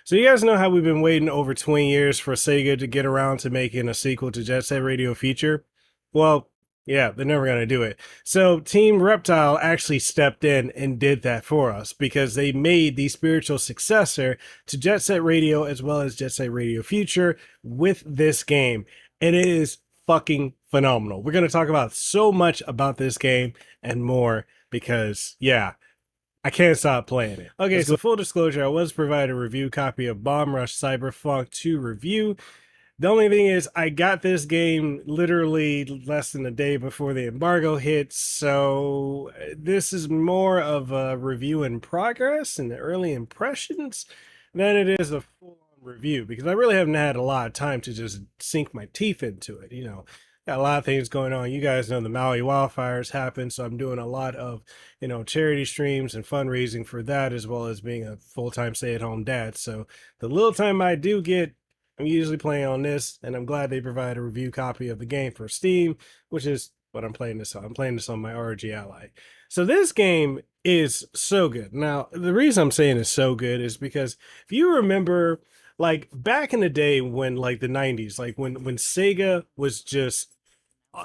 So you guys know how we've been waiting over 20 years for Sega to get around to making a sequel to Jet Set Radio Future? Well, yeah, they're never going to do it. So Team Reptile actually stepped in and did that for us because they made the spiritual successor to Jet Set Radio as well as Jet Set Radio Future with this game. And it is fucking phenomenal. We're going to talk about so much about this game and more because, yeah, I can't stop playing it. Okay, so full disclosure, I was provided a review copy of Rush CyberFunk to review. The only thing is, I got this game literally less than a day before the embargo hit, so this is more of a review in progress and the early impressions than it is a full-on review, because I really haven't had a lot of time to just sink my teeth into it, you know. Got a lot of things going on. You guys know the Maui wildfires happened, so I'm doing a lot of, charity streams and fundraising for that, as well as being a full-time stay-at-home dad. So the little time I do get, I'm usually playing on this, and I'm glad they provide a review copy of the game for Steam, which is what I'm playing this on. I'm playing this on my ROG Ally. So this game is so good. Now, the reason I'm saying it's so good is because if you remember, like back in the day when like the 90s, like when Sega was just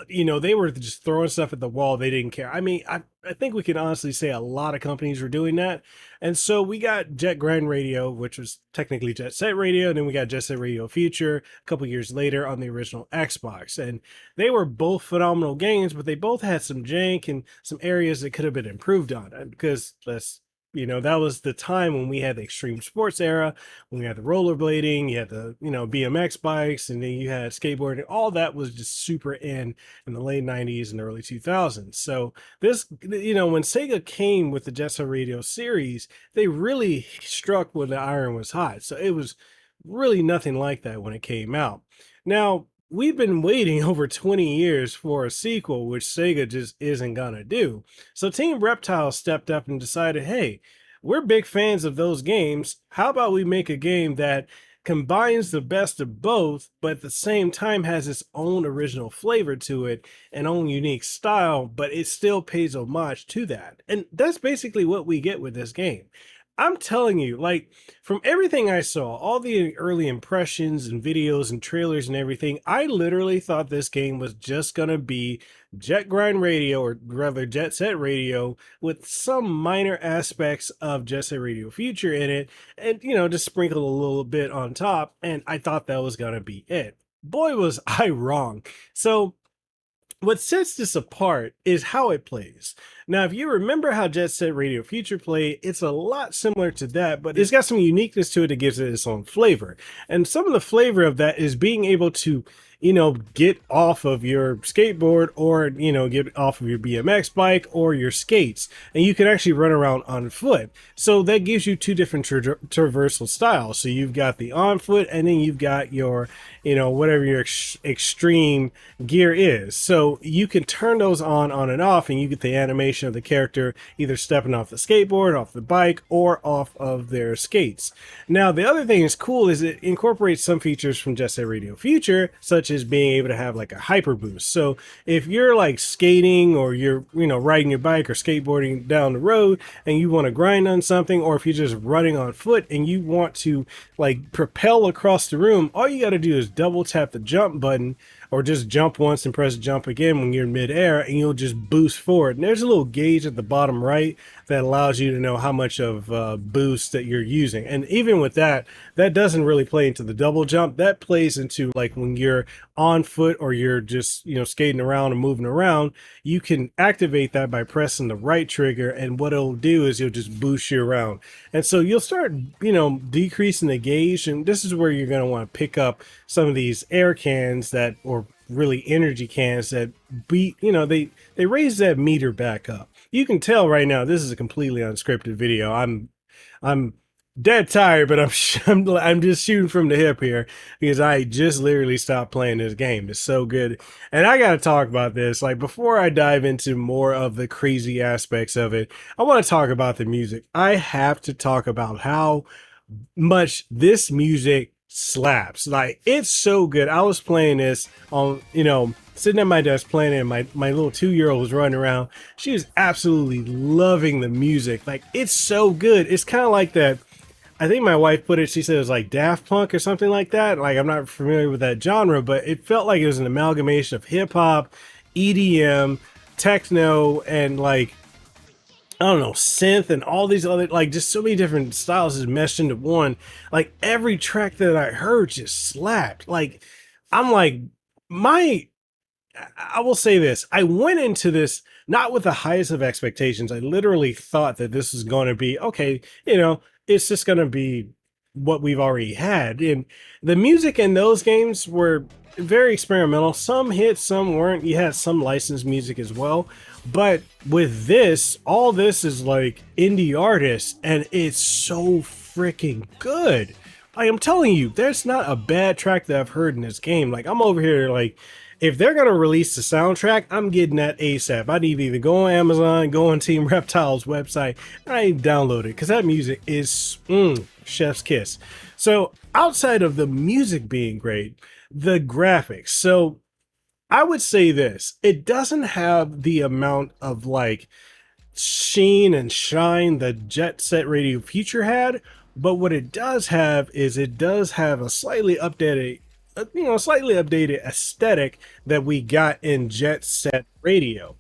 they were just throwing stuff at the wall. They didn't care. I mean, I think we can honestly say a lot of companies were doing that. And so we got Jet Grind Radio, which was technically Jet Set Radio. And then we got Jet Set Radio Future a couple years later on the original Xbox. And they were both phenomenal games, but they both had some jank and some areas that could have been improved on. Because that was the time when we had the extreme sports era, when we had the rollerblading, you had the, BMX bikes, and then you had skateboarding. All that was just super in the late 90s and early 2000s. So this, when Sega came with the Jet Set Radio series, they really struck when the iron was hot. So it was really nothing like that when it came out. Now, we've been waiting over 20 years for a sequel, which Sega just isn't gonna do. So Team Reptile stepped up and decided, hey, we're big fans of those games. How about we make a game that combines the best of both, but at the same time has its own original flavor to it and own unique style, but it still pays homage to that. And that's basically what we get with this game. I'm telling you, like, from everything I saw, all the early impressions and videos and trailers and everything, I literally thought this game was just going to be Jet Grind Radio, or rather Jet Set Radio, with some minor aspects of Jet Set Radio Future in it, and, just sprinkled a little bit on top, and I thought that was going to be it. Boy, was I wrong. So what sets this apart is how it plays. Now, if you remember how Jet Set Radio Future played, it's a lot similar to that, but it's got some uniqueness to it that gives it its own flavor. And some of the flavor of that is being able to, get off of your skateboard or, get off of your BMX bike or your skates. And you can actually run around on foot. So that gives you two different traversal styles. So you've got the on foot and then you've got your, whatever your extreme gear is. So you can turn those on and off, and you get the animation of the character either stepping off the skateboard, off the bike, or off of their skates. Now, the other thing that's cool is it incorporates some features from Jet Set Radio Future, such as being able to have like a hyper boost. So if you're like skating or you're, riding your bike or skateboarding down the road and you want to grind on something, or if you're just running on foot and you want to like propel across the room, all you got to do is double tap the jump button, or just jump once and press jump again when you're in midair, and you'll just boost forward. And there's a little gauge at the bottom right that allows you to know how much of boost that you're using. And even with that, that doesn't really play into the double jump. That plays into like when you're on foot or you're just, skating around and moving around, you can activate that by pressing the right trigger. And what it'll do is you'll just boost you around. And so you'll start, decreasing the gauge. And this is where you're going to want to pick up some of these air cans or really energy cans that they raise that meter back up. You can tell right now this is a completely unscripted video. I'm dead tired, but I'm just shooting from the hip here because I just literally stopped playing this game. It's so good. And I got to talk about this. Like, before I dive into more of the crazy aspects of it, I want to talk about the music. I have to talk about how much this music slaps. Like, it's so good. I was playing this on, sitting at my desk playing it, and my little 2-year-old was running around. She was absolutely loving the music. Like, it's so good. It's kind of like that I think my wife put it, she said it was like Daft Punk or something like that. Like, I'm not familiar with that genre, but it felt like it was an amalgamation of hip hop, EDM, techno, and like, I don't know, synth and all these other, like, just so many different styles is meshed into one. Like, every track that I heard just slapped. Like, I'm like, my I will say this. I went into this not with the highest of expectations. I literally thought that this was going to be okay, it's just going to be what we've already had. And the music in those games were very experimental. Some hit, some weren't. You had some licensed music as well. But with this, all this is like indie artists, and it's so freaking good. I am telling you, there's not a bad track that I've heard in this game. Like, I'm over here like, if they're gonna release the soundtrack, I'm getting that ASAP. I need to either go on Amazon, go on Team Reptile's website, and I need to download it because that music is chef's kiss. So outside of the music being great, the graphics. So I would say this: it doesn't have the amount of like sheen and shine the Jet Set Radio Future had, but what it does have is it does have a slightly updated aesthetic that we got in Jet Set Radio.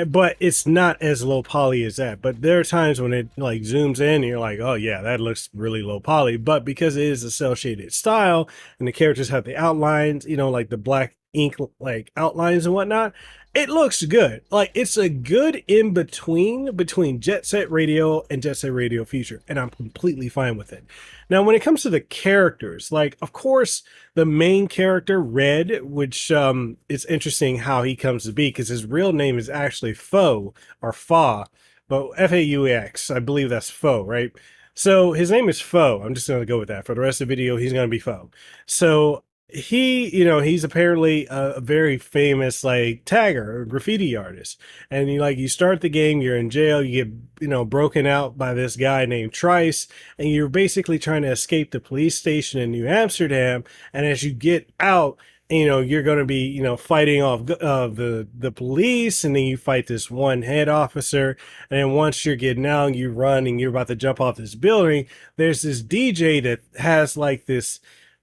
But it's not as low poly as that. But there are times when it like zooms in and you're like, oh yeah, that looks really low poly. But because it is a cell shaded style and the characters have the outlines, like the black ink like outlines and whatnot, it looks good. Like, it's a good in between Jet Set Radio and Jet Set Radio Future, and I'm completely fine with it. Now, when it comes to the characters, like, of course, the main character, Red, which it's interesting how he comes to be because his real name is actually Faux or Fa, but Faux. I believe that's Faux, right? So his name is Faux. I'm just going to go with that. For the rest of the video, he's going to be Faux. So he's apparently a very famous like tagger or graffiti artist, and you start the game, you're in jail, you get broken out by this guy named Trice, and you're basically trying to escape the police station in New Amsterdam. And as you get out, you're going to be fighting off the police, and then you fight this one head officer, and then once you're getting out, you run and you're about to jump off this building. There's this DJ that has like this,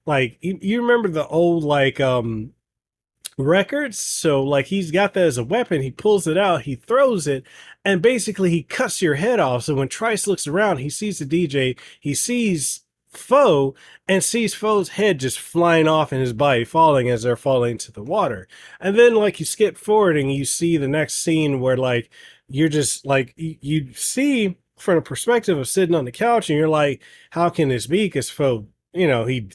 like, you remember the old like records? So like he's got that as a weapon, he pulls it out, he throws it, and basically he cuts your head off. So when Trice looks around, he sees the DJ, he sees Foe, and sees Foe's head just flying off and his body falling as they're falling to the water. And then like you skip forward and you see the next scene where like you're just like you see from a perspective of sitting on the couch, and you're like, how can this be? Because Foe, he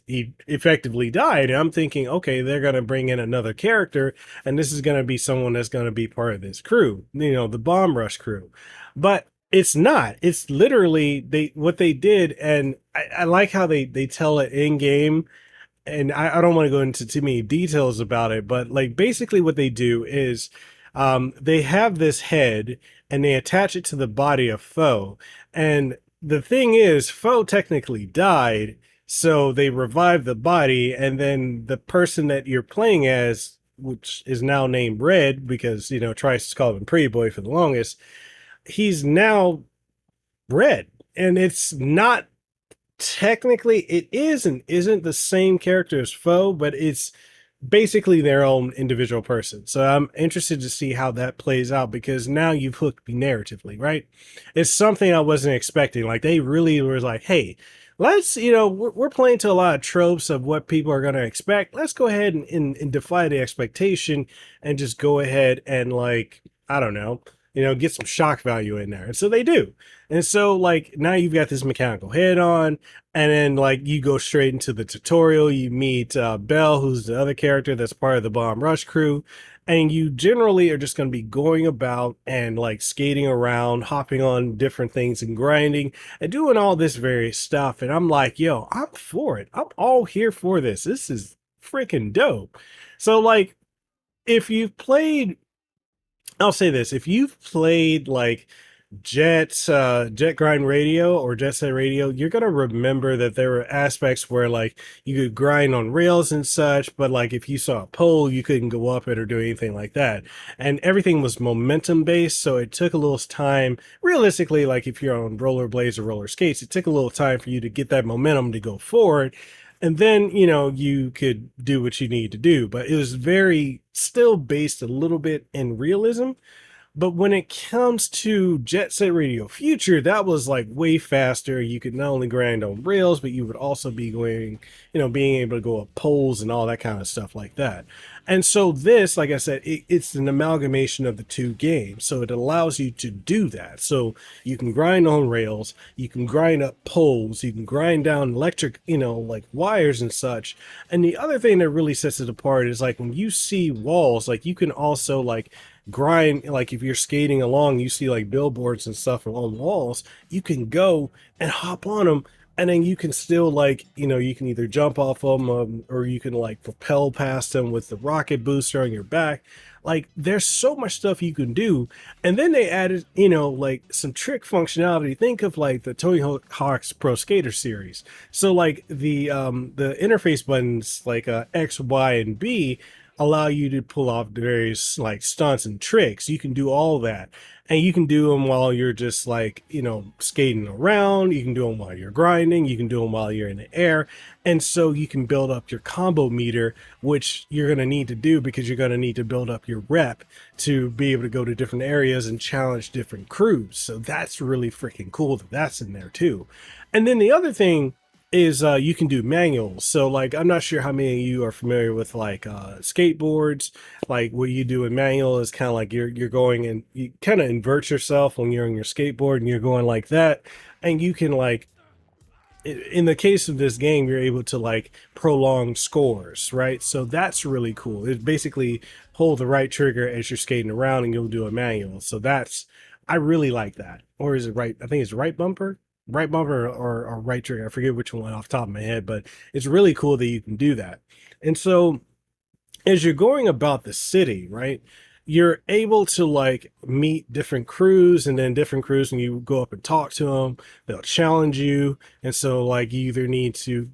effectively died. And I'm thinking, okay, they're gonna bring in another character, and this is gonna be someone that's gonna be part of this crew, the bomb rush crew. But it's not. It's literally what they did, and I like how they tell it in game. And I don't want to go into too many details about it, but like basically what they do is they have this head and they attach it to the body of Foe. And the thing is, Foe technically died, so they revive the body, and then the person that you're playing as, which is now named Red because Trice called him Pretty Boy for the longest, he's now Red. And it's not technically, it is and isn't the same character as Foe, but it's basically their own individual person. So I'm interested to see how that plays out, because now you've hooked me narratively, right? It's something I wasn't expecting. Like, they really were like, hey, let's, we're playing to a lot of tropes of what people are going to expect. Let's go ahead and defy the expectation and just go ahead and, like, I don't know, get some shock value in there. And so they do. And so like now you've got this mechanical head on, and then like you go straight into the tutorial. You meet Belle, who's the other character that's part of the Bomb Rush crew. And you generally are just going to be going about and like skating around, hopping on different things and grinding and doing all this various stuff. And I'm like, yo, I'm for it. I'm all here for this. This is freaking dope. So like, if you've played, I'll say this, if you've played like Jet Grind Radio or Jet Set Radio, you're gonna remember that there were aspects where like you could grind on rails and such, but like if you saw a pole, you couldn't go up it or do anything like that. And everything was momentum based, so it took a little time. Realistically, like if you're on rollerblades or roller skates, it took a little time for you to get that momentum to go forward. And then, you could do what you need to do, but it was very still based a little bit in realism. But when it comes to Jet Set Radio Future, that was like way faster. You could not only grind on rails, but you would also be going, being able to go up poles and all that kind of stuff like that. And so this, like I said, it's an amalgamation of the two games. So it allows you to do that. So you can grind on rails, you can grind up poles, you can grind down electric, like wires and such. And the other thing that really sets it apart is like when you see walls, like you can also like grind, like if you're skating along, you see like billboards and stuff on walls, you can go and hop on them, and then you can still like, you can either jump off them, or you can like propel past them with the rocket booster on your back. Like there's so much stuff you can do. And then they added, like some trick functionality. Think of like the Tony Hawk's Pro Skater series. So like the interface buttons like X, Y, and B allow you to pull off various like stunts and tricks. You can do all that. And you can do them while you're just like, skating around. You can do them while you're grinding. You can do them while you're in the air. And so you can build up your combo meter, which you're going to need to do because you're going to need to build up your rep to be able to go to different areas and challenge different crews. So that's really freaking cool that that's in there too. And then the other thing is you can do manuals. So like I'm not sure how many of you are familiar with like skateboards. Like what you do in manual is kind of like you're going and you kind of invert yourself when you're on your skateboard and you're going like that, and you can like in the case of this game you're able to like prolong scores, right? So that's really cool. It basically hold the right trigger as you're skating around and you'll do a manual. So that's, I really like that. Or is it right? I think it's right bumper or right trigger. I forget which one off the top of my head, but it's really cool that you can do that. And so as you're going about the city, right, you're able to like meet different crews, and then different crews, when you go up and talk to them, they'll challenge you. And so like you either need to,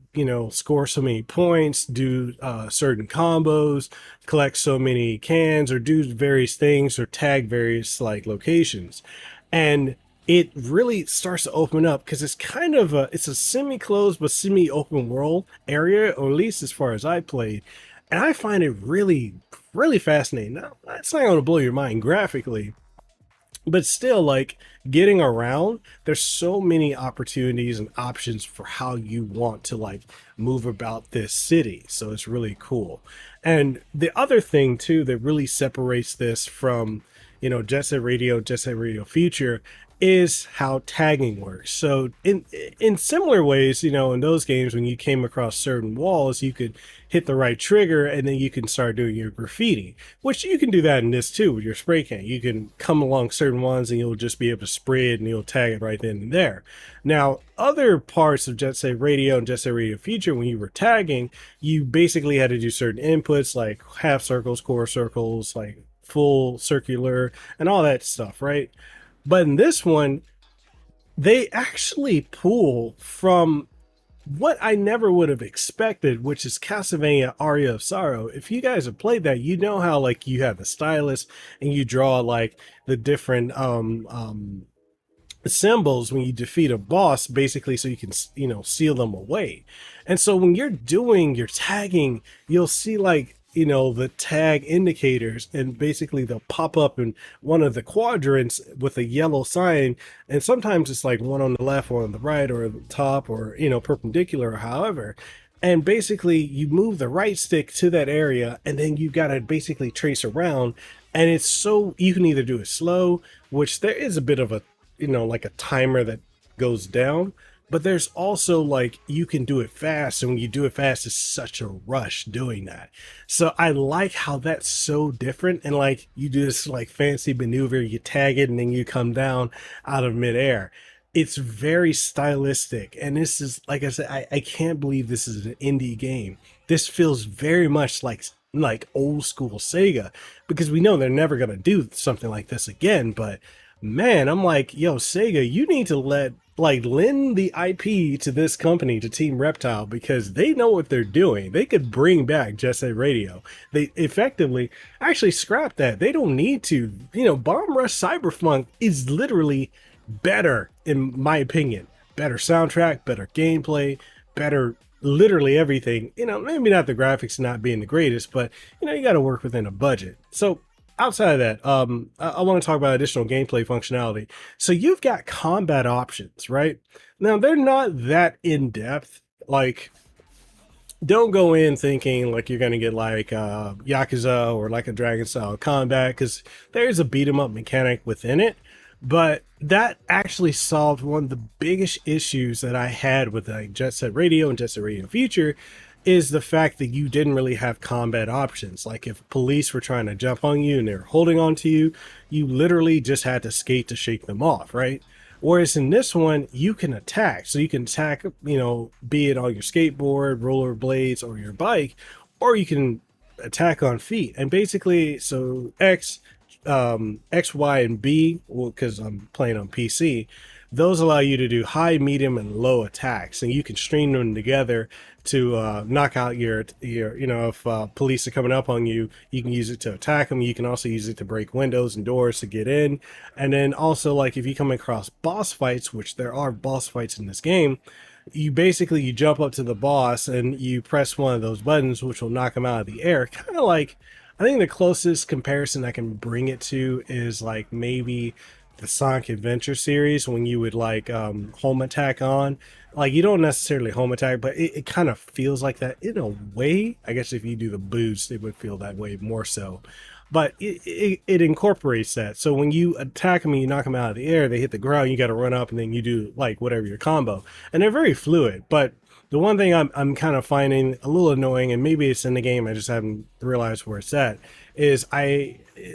score so many points, do certain combos, collect so many cans, or do various things, or tag various like locations. And it really starts to open up because it's kind of it's a semi-closed but semi-open world area, or at least as far as I played. And I find it really, really fascinating. Now, it's not going to blow your mind graphically, but still, like getting around, there's so many opportunities and options for how you want to like move about this city. So it's really cool. And the other thing too that really separates this from, Jet Set Radio Future, is how tagging works. So in similar ways, in those games when you came across certain walls, you could hit the right trigger and then you can start doing your graffiti, which you can do that in this too with your spray can. You can come along certain ones and you'll just be able to spray it and you'll tag it right then and there. Now, other parts of Jet Set Radio and Jet Set Radio Future, when you were tagging, you basically had to do certain inputs like half circles, quarter circles, like full circular and all that stuff, right? But in this one, they actually pull from what I never would have expected, which is Castlevania Aria of Sorrow. If you guys have played that, you know how like you have the stylus and you draw like the different symbols when you defeat a boss, basically so you can seal them away. And so when you're doing your tagging, you'll see like the tag indicators, and basically they'll pop up in one of the quadrants with a yellow sign, and sometimes it's like one on the left or on the right or the top, or perpendicular, or however. And basically you move the right stick to that area, and then you got to basically trace around. And it's so you can either do it slow, which there is a bit of a like a timer that goes down, but there's also like you can do it fast, and when you do it fast, it's such a rush doing that. So I like how that's so different, and like you do this like fancy maneuver, you tag it, and then you come down out of midair. It's very stylistic, and this is, like I said, I can't believe this is an indie game. This feels very much like old school Sega, because we know they're never gonna do something like this again, but man, I'm like, yo, Sega, you need to lend the IP to this company, to Team Reptile, because they know what they're doing. They could bring back Jet Set Radio. They effectively actually scrap that. They don't need to. Bomb Rush CyberFunk is literally better, in my opinion. Better soundtrack, better gameplay, better literally everything. Maybe not the graphics not being the greatest, but you got to work within a budget. So outside of that, I want to talk about additional gameplay functionality. So you've got combat options, right? Now they're not that in depth. Like, don't go in thinking like you're gonna get like Yakuza or like a Dragon style combat, because there's a beat 'em up mechanic within it. But that actually solved one of the biggest issues that I had with like Jet Set Radio and Jet Set Radio Future, is the fact that you didn't really have combat options. Like if police were trying to jump on you and they're holding on to you, you literally just had to skate to shake them off, right? Whereas in this one, you can attack. So you can attack, be it on your skateboard, rollerblades, or your bike, or you can attack on feet. And basically, so X, Y, and B, well, because I'm playing on PC, those allow you to do high, medium, and low attacks, and you can string them together to knock out your if police are coming up on you, you can use it to attack them. You can also use it to break windows and doors to get in. And then also, like, if you come across boss fights, which there are boss fights in this game, you jump up to the boss and you press one of those buttons, which will knock them out of the air. Kind of like, I think the closest comparison I can bring it to is like maybe the Sonic Adventure series, when you would like home attack on. Like, you don't necessarily home attack, but it kind of feels like that in a way. I guess if you do the boost, it would feel that way more so. But it incorporates that. So when you attack them and you knock them out of the air, they hit the ground, you got to run up and then you do like whatever your combo. And they're very fluid. But the one thing I'm kind of finding a little annoying, and maybe it's in the game, I just haven't realized where it's at, is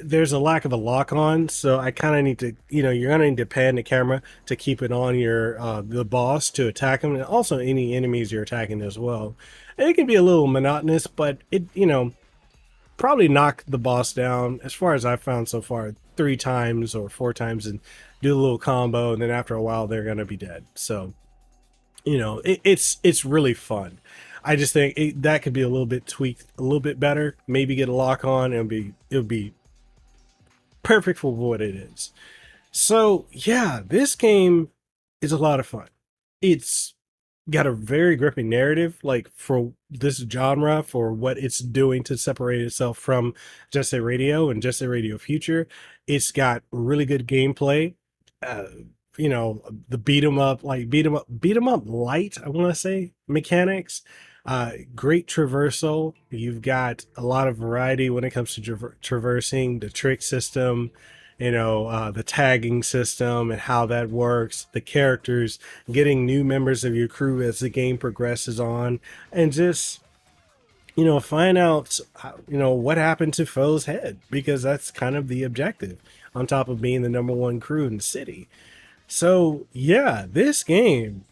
there's a lack of a lock on. So I kind of need to, you're gonna need to pan the camera to keep it on your the boss to attack them, and also any enemies you're attacking as well. And it can be a little monotonous, but it probably knock the boss down, as far as I've found so far, 3 times or 4 times, and do a little combo, and then after a while they're gonna be dead. So it's really fun. I just think that could be a little bit tweaked, a little bit better. Maybe get a lock on, and it would be perfect for what it is. So yeah, this game is a lot of fun. It's got a very gripping narrative, like for this genre, for what it's doing to separate itself from Jet Set Radio and Jet Set Radio Future. It's got really good gameplay. Uh, the beat 'em up light, I want to say, mechanics. Great traversal. You've got a lot of variety when it comes to traversing, the trick system, the tagging system and how that works, the characters, getting new members of your crew as the game progresses on, and just, find out, what happened to Foe's head, because that's kind of the objective, on top of being the number one crew in the city. So yeah, this game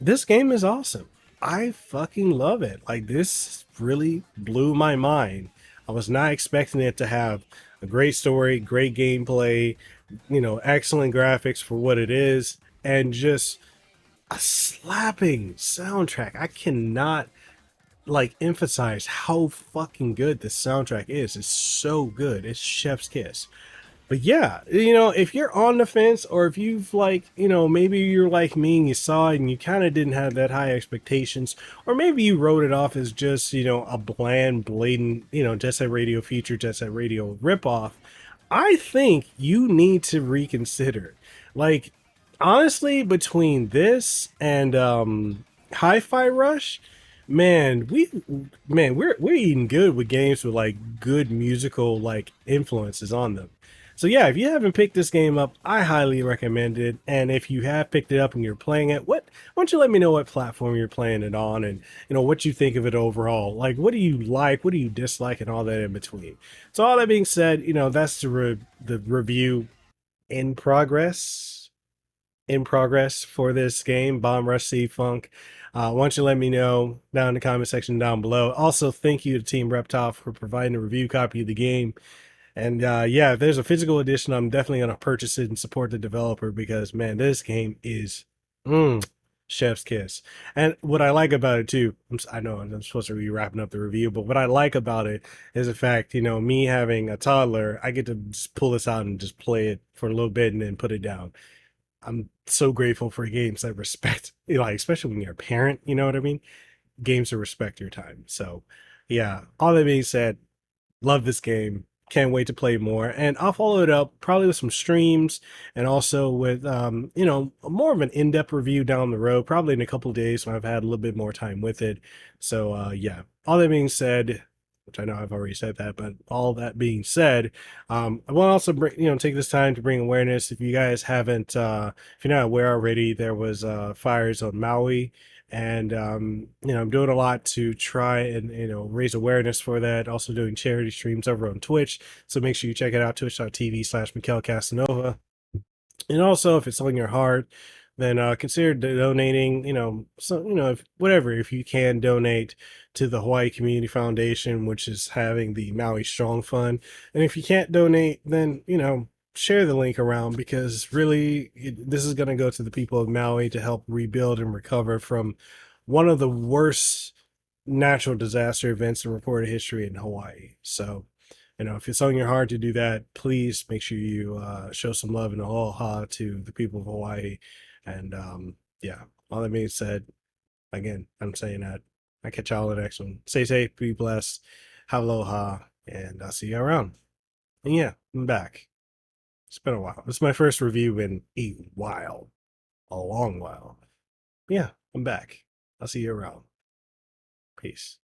is awesome. I fucking love it. Like, this really blew my mind. I was not expecting it to have a great story, great gameplay, excellent graphics for what it is, and just a slapping soundtrack. I cannot like emphasize how fucking good this soundtrack is. It's so good. It's chef's kiss. But yeah, if you're on the fence, or if you've like, maybe you're like me and you saw it and you kind of didn't have that high expectations, or maybe you wrote it off as just, a bland, blatant, Jet Set Radio feature, Jet Set Radio ripoff, I think you need to reconsider. Like, honestly, between this and Hi-Fi Rush, man, we're eating good with games with like good musical like influences on them. So yeah, if you haven't picked this game up, I highly recommend it. And if you have picked it up and you're playing it, why don't you let me know what platform you're playing it on, and what you think of it overall. Like, what do you like, what do you dislike, and all that in between. So all that being said, that's the review in progress for this game, Bomb Rush Funk. Why don't you let me know down in the comment section down below. Also, thank you to Team Reptile for providing a review copy of the game. And yeah, if there's a physical edition, I'm definitely gonna purchase it and support the developer because man, this game is mm, chef's kiss. And what I like about it too, I know I'm supposed to be wrapping up the review, but what I like about it is the fact, me having a toddler, I get to just pull this out and just play it for a little bit and then put it down. I'm so grateful for games that respect, like especially when you're a parent, you know what I mean? Games that respect your time. So, yeah. All that being said, love this game. Can't wait to play more. And I'll follow it up probably with some streams and also with, more of an in-depth review down the road, probably in a couple of days when I've had a little bit more time with it. So, yeah. All that being said, which I know I've already said that, but all that being said, I want to also bring, take this time to bring awareness. If you guys haven't, if you're not aware already, there was fires on Maui, and I'm doing a lot to try and raise awareness for that. Also doing charity streams over on Twitch, so make sure you check it out, twitch.tv/Mekel Kasanova. And also, if it's on your heart, then consider donating. If whatever, if you can donate to the Hawaii Community Foundation, which is having the Maui Strong Fund. And if you can't donate, then share the link around because really, this is going to go to the people of Maui to help rebuild and recover from one of the worst natural disaster events in recorded history in Hawaii. So if it's on your heart to do that, please make sure you show some love and aloha to the people of Hawaii. And yeah, all that being said, again, I'm saying that I catch y'all in the next one. Stay safe, be blessed, have aloha, and I'll see you around. And yeah, I'm back. It's been a while. This is my first review in a long while. Yeah, I'm back. I'll see you around. Peace.